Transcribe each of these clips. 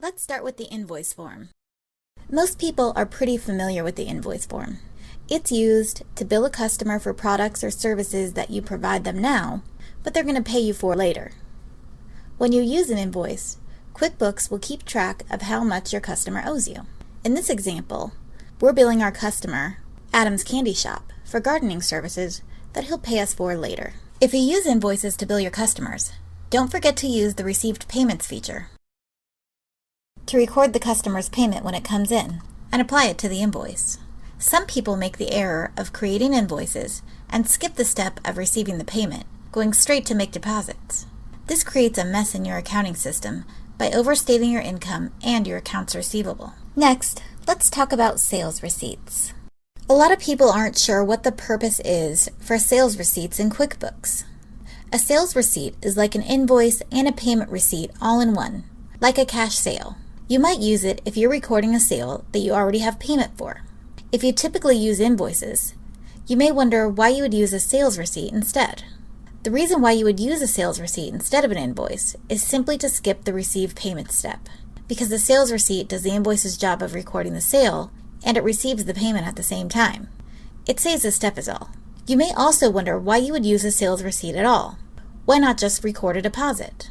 Let's start with the invoice form. Most people are pretty familiar with the invoice form. It's used to bill a customer for products or services that you provide them now, but they're going to pay you for later. When you use an invoice, QuickBooks will keep track of how much your customer owes you. In this example, we're billing our customer, Adam's Candy Shop, for gardening services that he'll pay us for later. If you use invoices to bill your customers, don't forget to use the Received Payments feature to record the customer's payment when it comes in and apply it to the invoice. Some people make the error of creating invoices and skip the step of receiving the payment, going straight to make deposits. This creates a mess in your accounting system by overstating your income and your accounts receivable. Next, let's talk about sales receipts. A lot of people aren't sure what the purpose is for sales receipts in QuickBooks. A sales receipt is like an invoice and a payment receipt all in one, like a cash sale. You might use it if you're recording a sale that you already have payment for. If you typically use invoices, you may wonder why you would use a sales receipt instead. The reason why you would use a sales receipt instead of an invoice is simply to skip the receive payment step, because the sales receipt does the invoice's job of recording the sale and it receives the payment at the same time. It saves a step is all. You may also wonder why you would use a sales receipt at all. Why not just record a deposit?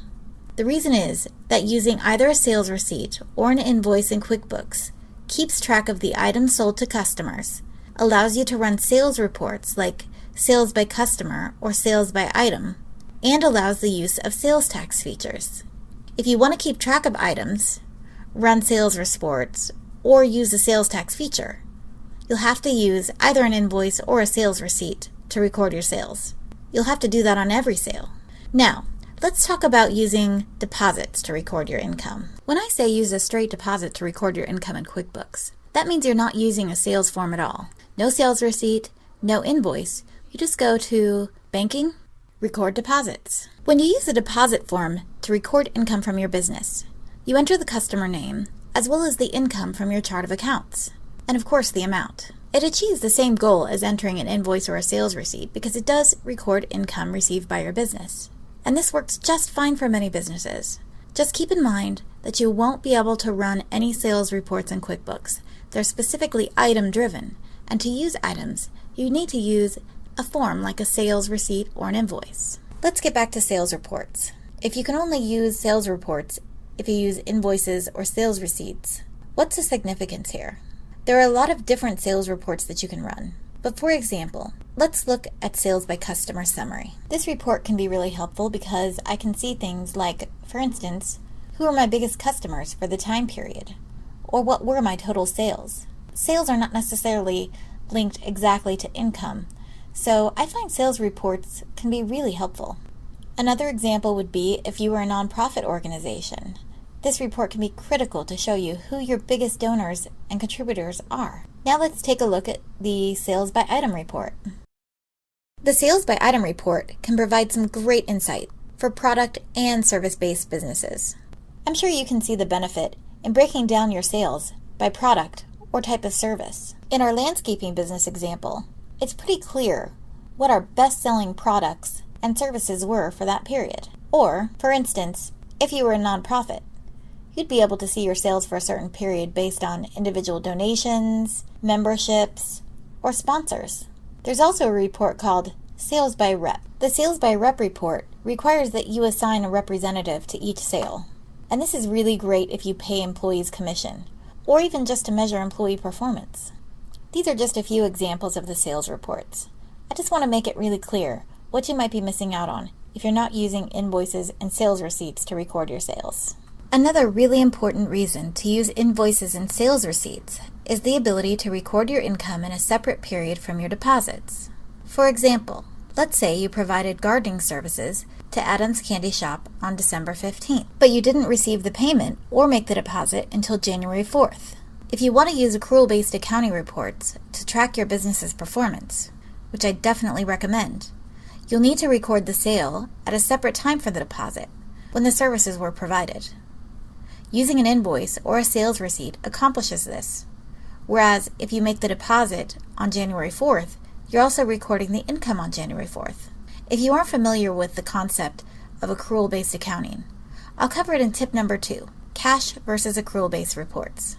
The reason is that using either a sales receipt or an invoice in QuickBooks keeps track of the items sold to customers, allows you to run sales reports like sales by customer or sales by item, and allows the use of sales tax features. If you want to keep track of items, run sales reports, or use the sales tax feature, you'll have to use either an invoice or a sales receipt to record your sales. You'll have to do that on every sale. Now, let's talk about using deposits to record your income. When I say use a straight deposit to record your income in QuickBooks, that means you're not using a sales form at all. No sales receipt, no invoice. You just go to Banking, Record Deposits. When you use a deposit form to record income from your business, you enter the customer name, as well as the income from your chart of accounts, and of course the amount. It achieves the same goal as entering an invoice or a sales receipt because it does record income received by your business. And this works just fine for many businesses. Just keep in mind that you won't be able to run any sales reports in QuickBooks. They're specifically item-driven, and to use items, you need to use a form like a sales receipt or an invoice. Let's get back to sales reports. If you can only use sales reports if you use invoices or sales receipts, what's the significance here? There are a lot of different sales reports that you can run. But for example, let's look at Sales by Customer Summary. This report can be really helpful because I can see things like, for instance, who are my biggest customers for the time period? Or what were my total sales? Sales are not necessarily linked exactly to income, so I find sales reports can be really helpful. Another example would be if you were a nonprofit organization. This report can be critical to show you who your biggest donors and contributors are. Now let's take a look at the Sales by Item report. The Sales by Item report can provide some great insight for product and service-based businesses. I'm sure you can see the benefit in breaking down your sales by product or type of service. In our landscaping business example, it's pretty clear what our best-selling products and services were for that period. Or, for instance, if you were a nonprofit, you'd be able to see your sales for a certain period based on individual donations, memberships, or sponsors. There's also a report called Sales by Rep. The Sales by Rep report requires that you assign a representative to each sale. And this is really great if you pay employees commission, or even just to measure employee performance. These are just a few examples of the sales reports. I just want to make it really clear what you might be missing out on if you're not using invoices and sales receipts to record your sales. Another really important reason to use invoices and sales receipts is the ability to record your income in a separate period from your deposits. For example, let's say you provided gardening services to Adam's Candy Shop on December 15th, but you didn't receive the payment or make the deposit until January 4th. If you want to use accrual-based accounting reports to track your business's performance, which I definitely recommend, you'll need to record the sale at a separate time for the deposit, when the services were provided. Using an invoice or a sales receipt accomplishes this, whereas if you make the deposit on January 4th, you're also recording the income on January 4th. If you aren't familiar with the concept of accrual-based accounting, I'll cover it in tip number 2. Cash versus accrual-based reports.